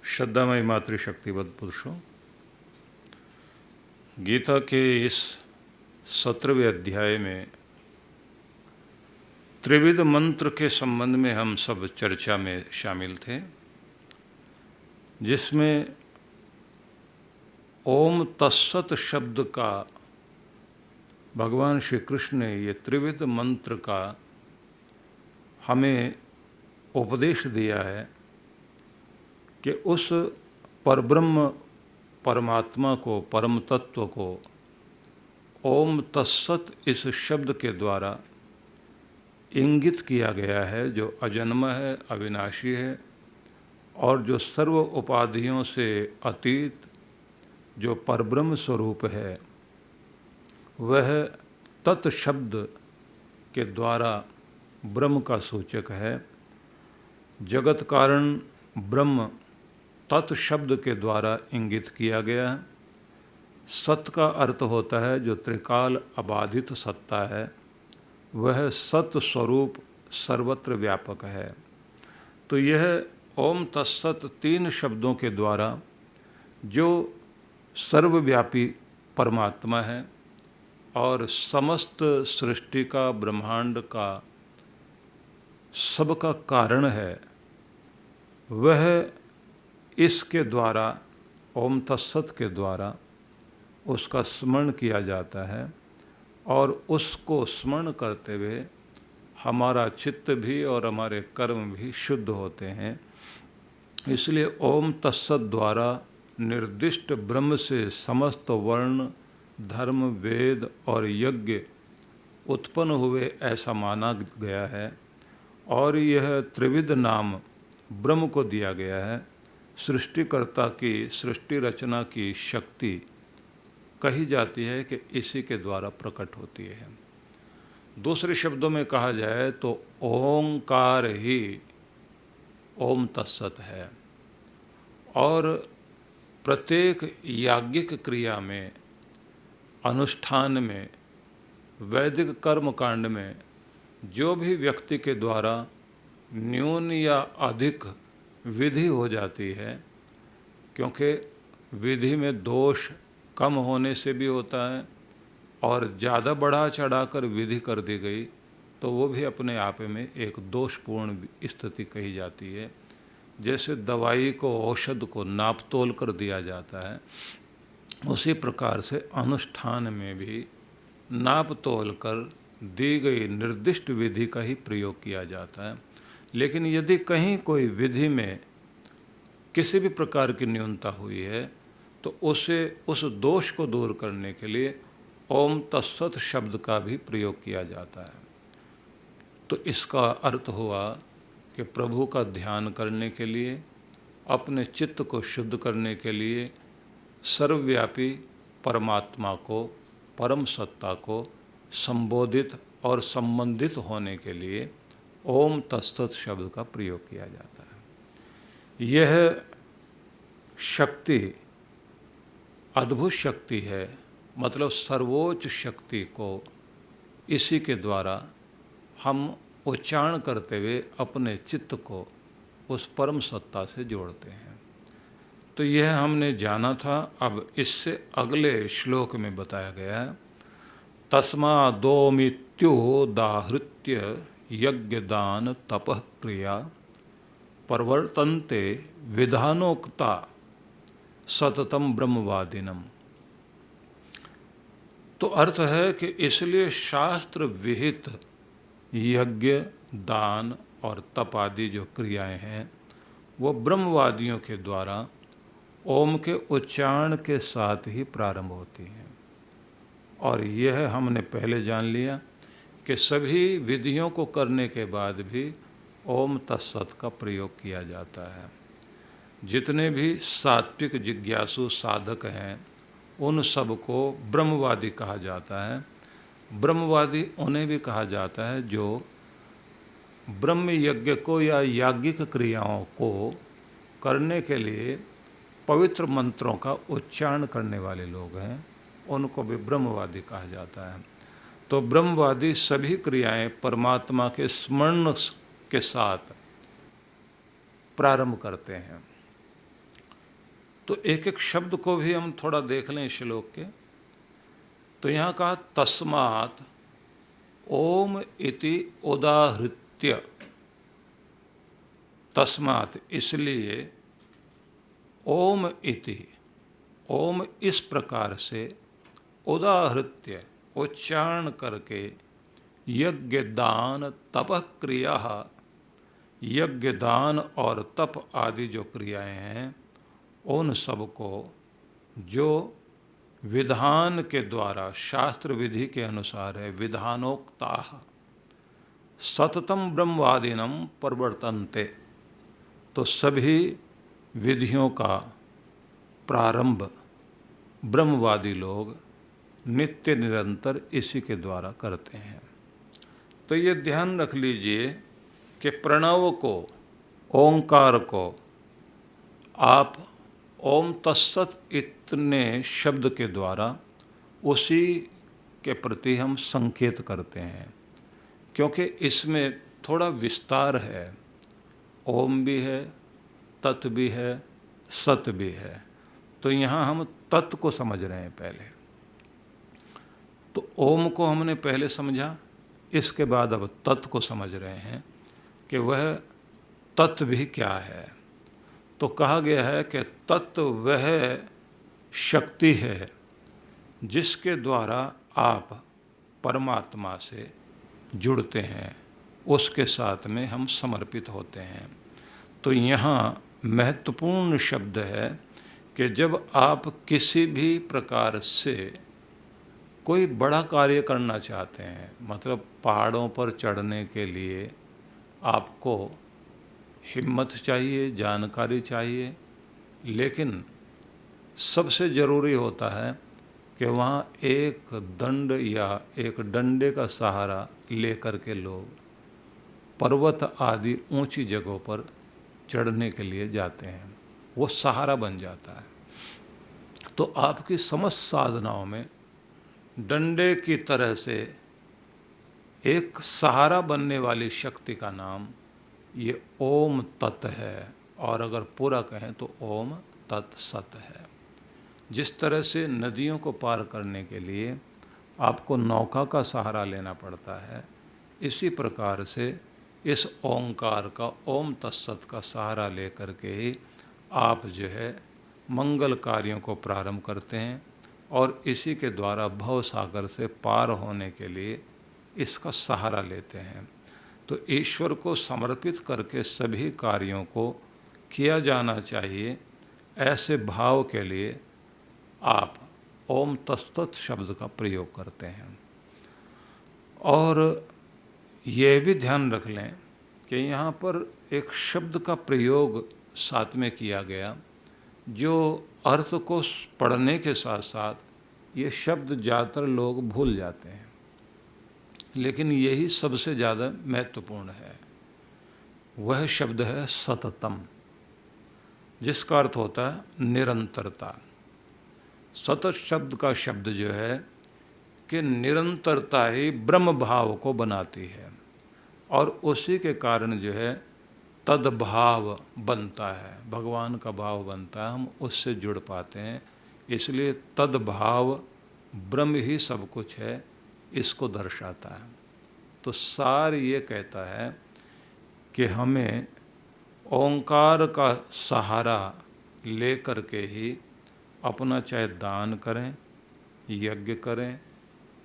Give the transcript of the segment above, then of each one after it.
श्रद्धामयी मातृशक्तिवत पुरुषों, गीता के इस 17वें अध्याय में त्रिविध मंत्र के संबंध में हम सब चर्चा में शामिल थे, जिसमें ओम तत्सत शब्द का भगवान श्री कृष्ण ने ये त्रिविध मंत्र का हमें उपदेश दिया है कि उस परब्रह्म परमात्मा को, परम तत्व को ओम तत्सत इस शब्द के द्वारा इंगित किया गया है, जो अजन्मा है, अविनाशी है और जो सर्व उपाधियों से अतीत, जो परब्रह्म स्वरूप है, वह तत् शब्द के द्वारा ब्रह्म का सूचक है। जगत कारण ब्रह्म तत् शब्द के द्वारा इंगित किया गया है। सत का अर्थ होता है जो त्रिकाल अबाधित सत्ता है, वह सत स्वरूप सर्वत्र व्यापक है। तो यह ओम तत्सत तीन शब्दों के द्वारा जो सर्वव्यापी परमात्मा है और समस्त सृष्टि का, ब्रह्मांड का, सबका कारण है, वह इसके द्वारा, ओम तत्सत के द्वारा उसका स्मरण किया जाता है और उसको स्मरण करते हुए हमारा चित्त भी और हमारे कर्म भी शुद्ध होते हैं। इसलिए ओम तत्सत द्वारा निर्दिष्ट ब्रह्म से समस्त वर्ण, धर्म, वेद और यज्ञ उत्पन्न हुए ऐसा माना गया है और यह त्रिविध नाम ब्रह्म को दिया गया है। सृष्टिकर्ता की सृष्टि रचना की शक्ति कही जाती है कि इसी के द्वारा प्रकट होती है। दूसरे शब्दों में कहा जाए तो ओंकार ही ओम तत्सत है और प्रत्येक याज्ञिक क्रिया में, अनुष्ठान में, वैदिक कर्म कांड में जो भी व्यक्ति के द्वारा न्यून या अधिक विधि हो जाती है, क्योंकि विधि में दोष कम होने से भी होता है और ज़्यादा बढ़ा चढ़ाकर विधि कर दी गई तो वो भी अपने आप में एक दोषपूर्ण स्थिति कही जाती है। जैसे दवाई को, औषध को नाप तोल कर दिया जाता है, उसी प्रकार से अनुष्ठान में भी नाप तोल कर दी गई निर्दिष्ट विधि का ही प्रयोग किया जाता है। लेकिन यदि कहीं कोई विधि में किसी भी प्रकार की न्यूनता हुई है तो उसे, उस दोष को दूर करने के लिए ओम तत्सत शब्द का भी प्रयोग किया जाता है। तो इसका अर्थ हुआ कि प्रभु का ध्यान करने के लिए, अपने चित्त को शुद्ध करने के लिए, सर्वव्यापी परमात्मा को, परम सत्ता को संबोधित और संबंधित होने के लिए ओम तत्सत शब्द का प्रयोग किया जाता है। यह शक्ति अद्भुत शक्ति है, मतलब सर्वोच्च शक्ति को इसी के द्वारा हम उच्चारण करते हुए अपने चित्त को उस परम सत्ता से जोड़ते हैं। तो यह हमने जाना था। अब इससे अगले श्लोक में बताया गया है, तस्मादोमित्युदाहृत्य यज्ञदान तपः क्रिया प्रवर्तन्ते विधानोक्ता सततम ब्रह्मवादिनम। तो अर्थ है कि इसलिए शास्त्र विहित यज्ञ, दान और तप आदि जो क्रियाएं हैं वो ब्रह्मवादियों के द्वारा ओम के उच्चारण के साथ ही प्रारंभ होती हैं। और यह हमने पहले जान लिया कि सभी विधियों को करने के बाद भी ओम तत्सत का प्रयोग किया जाता है। जितने भी सात्विक जिज्ञासु साधक हैं उन सबको ब्रह्मवादी कहा जाता है। ब्रह्मवादी उन्हें भी कहा जाता है जो ब्रह्म यज्ञ को या याज्ञिक क्रियाओं को करने के लिए पवित्र मंत्रों का उच्चारण करने वाले लोग हैं, उनको भी ब्रह्मवादी कहा जाता है। तो ब्रह्मवादी सभी क्रियाएं परमात्मा के स्मरण के साथ प्रारंभ करते हैं। तो एक एक शब्द को भी हम थोड़ा देख लें श्लोक के। तो यहाँ कहा तस्मात् ओम इति उदाहृत्य, तस्मात् इसलिए, ओम इति ओम इस प्रकार से, उदाहृत्य उच्चारण करके, यज्ञ दान तप क्रिया, यज्ञ दान और तप आदि जो क्रियाएं हैं उन सबको जो विधान के द्वारा शास्त्र विधि के अनुसार है, विधानोक्ता सततम ब्रह्मवादिनम प्रवर्तन्ते, तो सभी विधियों का प्रारंभ ब्रह्मवादी लोग नित्य निरंतर इसी के द्वारा करते हैं। तो ये ध्यान रख लीजिए कि प्रणव को, ओंकार को आप ओम तत्सत इतने शब्द के द्वारा उसी के प्रति हम संकेत करते हैं, क्योंकि इसमें थोड़ा विस्तार है। ओम भी है, तत् भी है, सत भी है। तो यहाँ हम तत् को समझ रहे हैं पहले। तो ओम को हमने पहले समझा, इसके बाद अब तत् को समझ रहे हैं कि वह तत् भी क्या है। तो कहा गया है कि तत्व वह शक्ति है जिसके द्वारा आप परमात्मा से जुड़ते हैं, उसके साथ में हम समर्पित होते हैं। तो यहाँ महत्वपूर्ण शब्द है कि जब आप किसी भी प्रकार से कोई बड़ा कार्य करना चाहते हैं, मतलब पहाड़ों पर चढ़ने के लिए आपको हिम्मत चाहिए, जानकारी चाहिए, लेकिन सबसे ज़रूरी होता है कि वहाँ एक दंड या एक डंडे का सहारा लेकर के लोग पर्वत आदि ऊंची जगहों पर चढ़ने के लिए जाते हैं, वो सहारा बन जाता है। तो आपकी समस्त साधनाओं में डंडे की तरह से एक सहारा बनने वाली शक्ति का नाम ये ओम तत् है, और अगर पूरा कहें तो ओम तत् सत है। जिस तरह से नदियों को पार करने के लिए आपको नौका का सहारा लेना पड़ता है, इसी प्रकार से इस ओंकार का, ओम तत्सत का सहारा लेकर के ही आप जो है मंगल कार्यों को प्रारंभ करते हैं, और इसी के द्वारा भव सागर से पार होने के लिए इसका सहारा लेते हैं। तो ईश्वर को समर्पित करके सभी कार्यों को किया जाना चाहिए, ऐसे भाव के लिए आप ओम तत्सत शब्द का प्रयोग करते हैं। और ये भी ध्यान रख लें कि यहाँ पर एक शब्द का प्रयोग साथ में किया गया, जो अर्थ को पढ़ने के साथ साथ ये शब्द ज़्यादातर लोग भूल जाते हैं, लेकिन यही सबसे ज़्यादा महत्वपूर्ण है। वह शब्द है सततम, जिसका अर्थ होता है निरंतरता। सतत शब्द का शब्द जो है कि निरंतरता ही ब्रह्म भाव को बनाती है, और उसी के कारण जो है तद्भाव बनता है, भगवान का भाव बनता है, हम उससे जुड़ पाते हैं। इसलिए तद्भाव ब्रह्म ही सब कुछ है, इसको दर्शाता है। तो सार ये कहता है कि हमें ओंकार का सहारा ले कर के ही अपना चाहे दान करें, यज्ञ करें,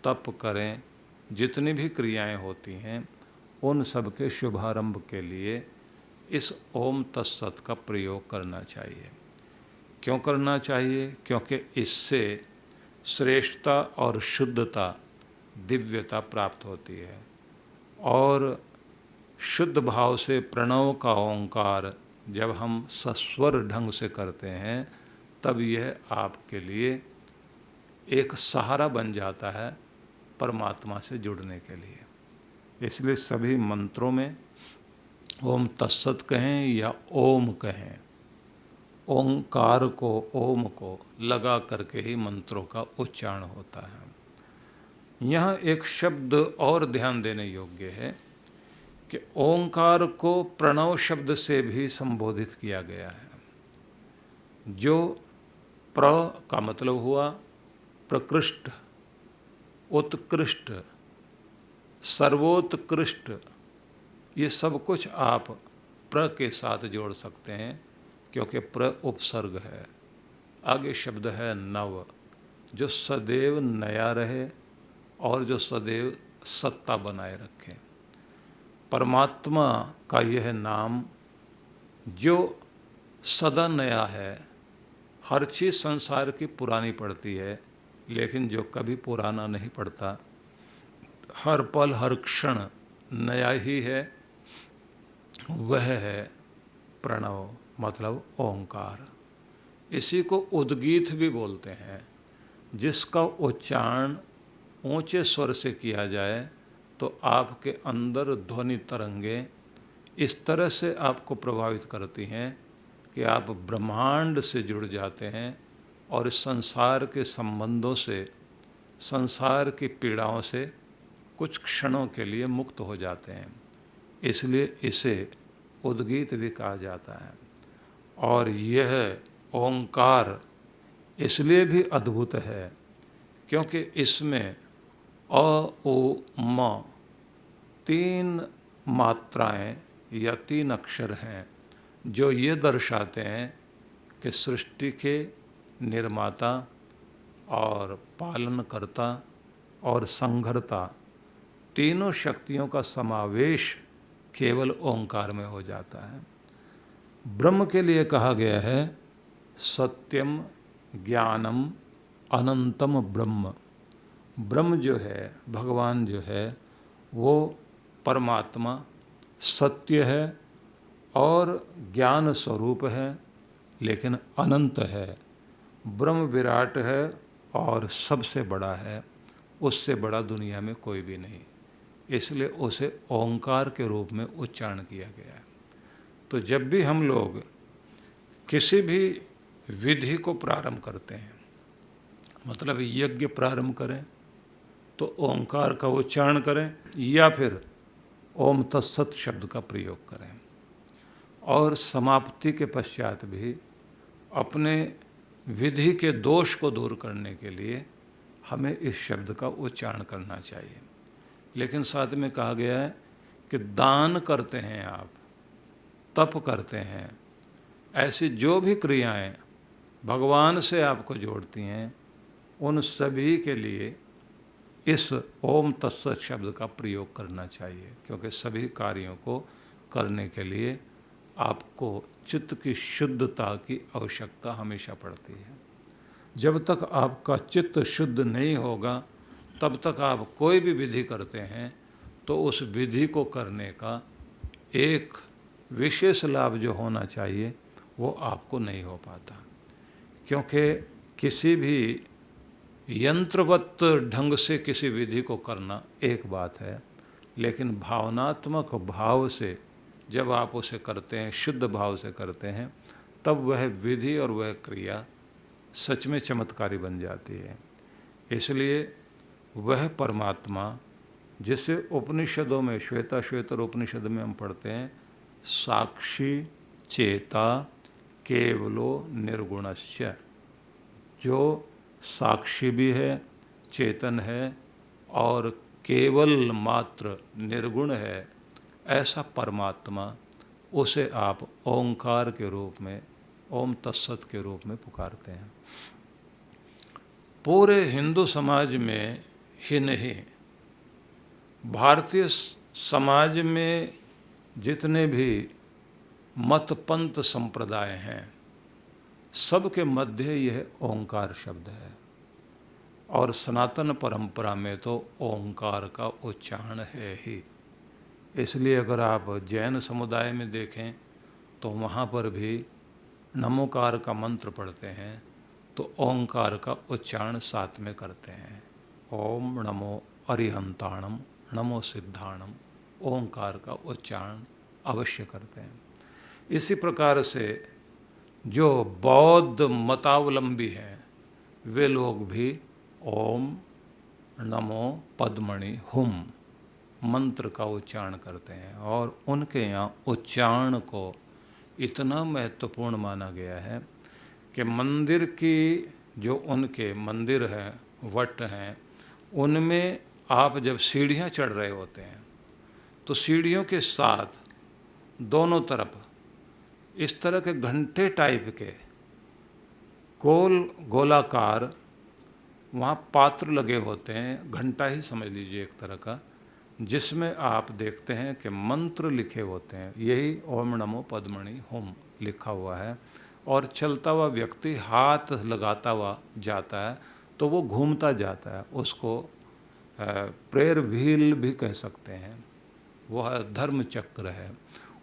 तप करें, जितनी भी क्रियाएं होती हैं उन सब के शुभारंभ के लिए इस ओम तत्सत का प्रयोग करना चाहिए। क्यों करना चाहिए? क्योंकि इससे श्रेष्ठता और शुद्धता, दिव्यता प्राप्त होती है, और शुद्ध भाव से प्रणव का ओंकार जब हम सस्वर ढंग से करते हैं, तब यह आपके लिए एक सहारा बन जाता है परमात्मा से जुड़ने के लिए। इसलिए सभी मंत्रों में ओम तत्सत कहें या ओम कहें, ओंकार को, ओम को लगा करके ही मंत्रों का उच्चारण होता है। यहाँ एक शब्द और ध्यान देने योग्य है कि ओंकार को प्रणव शब्द से भी संबोधित किया गया है, जो प्र का मतलब हुआ प्रकृष्ट, उत्कृष्ट, सर्वोत्कृष्ट। ये सब कुछ आप प्र के साथ जोड़ सकते हैं क्योंकि प्र उपसर्ग है। आगे शब्द है नव, जो सदैव नया रहे और जो सदैव सत्ता बनाए रखे। परमात्मा का यह नाम जो सदा नया है। हर चीज़ संसार की पुरानी पड़ती है, लेकिन जो कभी पुराना नहीं पड़ता, हर पल हर क्षण नया ही है, वह है प्रणव, मतलब ओंकार। इसी को उद्गीत भी बोलते हैं, जिसका उच्चारण ऊंचे स्वर से किया जाए तो आपके अंदर ध्वनि तरंगे इस तरह से आपको प्रभावित करती हैं कि आप ब्रह्मांड से जुड़ जाते हैं और इस संसार के संबंधों से, संसार की पीड़ाओं से कुछ क्षणों के लिए मुक्त हो जाते हैं। इसलिए इसे उद्गीत भी कहा जाता है। और यह ओंकार इसलिए भी अद्भुत है क्योंकि इसमें अ, ओ, म 3 मात्राएं या 3 अक्षर हैं, जो ये दर्शाते हैं कि सृष्टि के निर्माता और पालनकर्ता और संघर्ता तीनों शक्तियों का समावेश केवल ओंकार में हो जाता है। ब्रह्म के लिए कहा गया है सत्यम ज्ञानम अनंतम ब्रह्म। ब्रह्म जो है, भगवान जो है, वो परमात्मा सत्य है और ज्ञान स्वरूप है, लेकिन अनंत है। ब्रह्म विराट है और सबसे बड़ा है, उससे बड़ा दुनिया में कोई भी नहीं, इसलिए उसे ओंकार के रूप में उच्चारण किया गया है। तो जब भी हम लोग किसी भी विधि को प्रारंभ करते हैं, मतलब यज्ञ प्रारंभ करें, तो ओंकार का उच्चारण करें या फिर ओम तत्सत शब्द का प्रयोग करें। और समाप्ति के पश्चात भी अपने विधि के दोष को दूर करने के लिए हमें इस शब्द का उच्चारण करना चाहिए। लेकिन साथ में कहा गया है कि दान करते हैं आप, तप करते हैं, ऐसी जो भी क्रियाएं भगवान से आपको जोड़ती हैं, उन सभी के लिए इस ओम तत्सत शब्द का प्रयोग करना चाहिए, क्योंकि सभी कार्यों को करने के लिए आपको चित्त की शुद्धता की आवश्यकता हमेशा पड़ती है। जब तक आपका चित्त शुद्ध नहीं होगा, तब तक आप कोई भी विधि करते हैं तो उस विधि को करने का एक विशेष लाभ जो होना चाहिए वो आपको नहीं हो पाता। क्योंकि किसी भी यंत्रवत ढंग से किसी विधि को करना एक बात है, लेकिन भावनात्मक भाव से जब आप उसे करते हैं, शुद्ध भाव से करते हैं, तब वह विधि और वह क्रिया सच में चमत्कारी बन जाती है। इसलिए वह परमात्मा जिसे उपनिषदों में, श्वेताश्वेतर उपनिषद में हम पढ़ते हैं, साक्षी चेता केवलो निर्गुणस्य, जो साक्षी भी है, चेतन है और केवल मात्र निर्गुण है, ऐसा परमात्मा, उसे आप ओंकार के रूप में, ओम तत्सत के रूप में पुकारते हैं। पूरे हिंदू समाज में ही नहीं, भारतीय समाज में जितने भी मत पंथ संप्रदाय हैं, सबके मध्य यह ओंकार शब्द है। और सनातन परंपरा में तो ओंकार का उच्चारण है ही। इसलिए अगर आप जैन समुदाय में देखें तो वहाँ पर भी नमोकार का मंत्र पढ़ते हैं तो ओंकार का उच्चारण साथ में करते हैं। ओम नमो अरिहंताणम नमो सिद्धाणम, ओंकार का उच्चारण अवश्य करते हैं। इसी प्रकार से जो बौद्ध मतावलंबी हैं, वे लोग भी ओम नमो पद्मणि हुम मंत्र का उच्चारण करते हैं। और उनके यहाँ उच्चारण को इतना महत्वपूर्ण माना गया है कि मंदिर की जो उनके मंदिर हैं, वट हैं, उनमें आप जब सीढ़ियाँ चढ़ रहे होते हैं तो सीढ़ियों के साथ दोनों तरफ इस तरह के घंटे टाइप के गोलाकार वहाँ पात्र लगे होते हैं, घंटा ही समझ लीजिए एक तरह का, जिसमें आप देखते हैं कि मंत्र लिखे होते हैं। यही ओम नमो पद्मणि हुम लिखा हुआ है। और चलता हुआ व्यक्ति हाथ लगाता हुआ जाता है तो वो घूमता जाता है। उसको प्रेयर व्हील भी कह सकते हैं। वह धर्म चक्र है।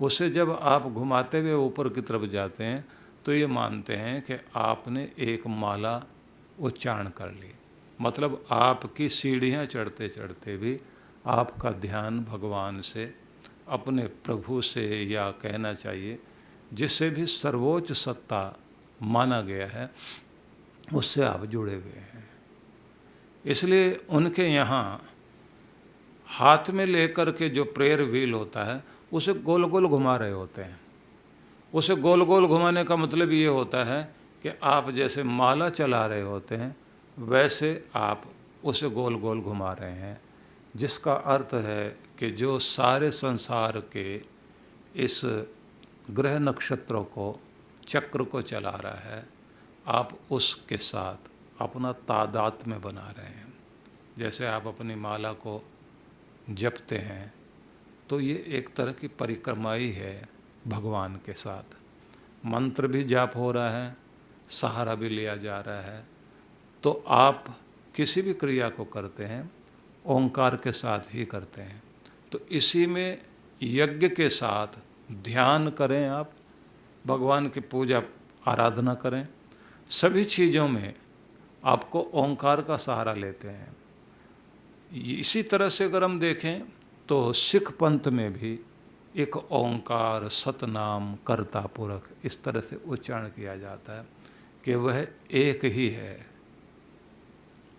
उसे जब आप घुमाते हुए ऊपर की तरफ जाते हैं तो ये मानते हैं कि आपने एक माला उच्चारण कर ली। मतलब आपकी सीढ़ियाँ चढ़ते चढ़ते भी आपका ध्यान भगवान से, अपने प्रभु से, या कहना चाहिए जिससे भी सर्वोच्च सत्ता माना गया है, उससे आप जुड़े हुए हैं। इसलिए उनके यहाँ हाथ में लेकर के जो प्रेयर व्हील होता है उसे गोल गोल घुमा रहे होते हैं। उसे गोल गोल घुमाने का मतलब ये होता है कि आप जैसे माला चला रहे होते हैं वैसे आप उसे गोल गोल घुमा रहे हैं, जिसका अर्थ है कि जो सारे संसार के इस ग्रह नक्षत्रों को, चक्र को चला रहा है, आप उसके साथ अपना तादात्म्य बना रहे हैं। जैसे आप अपनी माला को जपते हैं तो ये एक तरह की परिक्रमा ही है भगवान के साथ। मंत्र भी जाप हो रहा है, सहारा भी लिया जा रहा है। तो आप किसी भी क्रिया को करते हैं ओंकार के साथ ही करते हैं। तो इसी में यज्ञ के साथ ध्यान करें, आप भगवान की पूजा आराधना करें, सभी चीज़ों में आपको ओंकार का सहारा लेते हैं। इसी तरह से अगर हम देखें तो सिख पंथ में भी एक ओंकार, सतनाम, कर्ता पुरख, इस तरह से उच्चारण किया जाता है कि वह एक ही है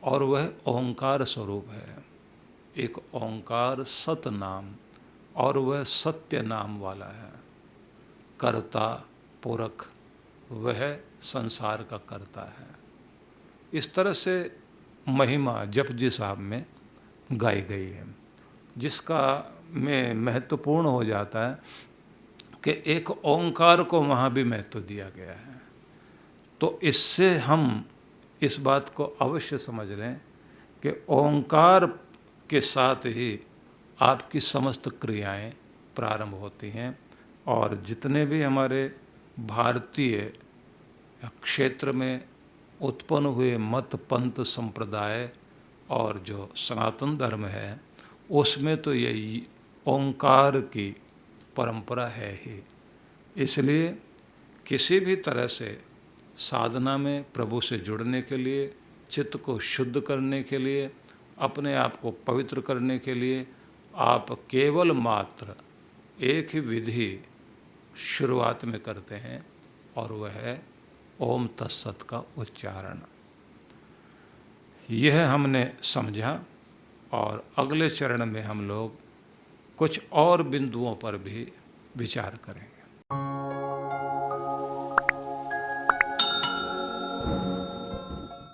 और वह ओंकार स्वरूप है। एक ओंकार सतनाम और वह सत्य नाम वाला है। कर्ता पुरख, वह संसार का कर्ता है। इस तरह से महिमा जपजी साहब में गाई गई है, जिसका में महत्वपूर्ण हो जाता है कि एक ओंकार को वहाँ भी महत्व दिया गया है। तो इससे हम इस बात को अवश्य समझ लें कि ओंकार के साथ ही आपकी समस्त क्रियाएं प्रारंभ होती हैं। और जितने भी हमारे भारतीय क्षेत्र में उत्पन्न हुए मत, पंथ, संप्रदाय और जो सनातन धर्म है, उसमें तो यही ओंकार की परंपरा है ही। इसलिए किसी भी तरह से साधना में प्रभु से जुड़ने के लिए, चित्त को शुद्ध करने के लिए, अपने आप को पवित्र करने के लिए आप केवल मात्र एक ही विधि शुरुआत में करते हैं और वह है ओम तत्सत का उच्चारण। यह हमने समझा और अगले चरण में हम लोग कुछ और बिंदुओं पर भी विचार करें।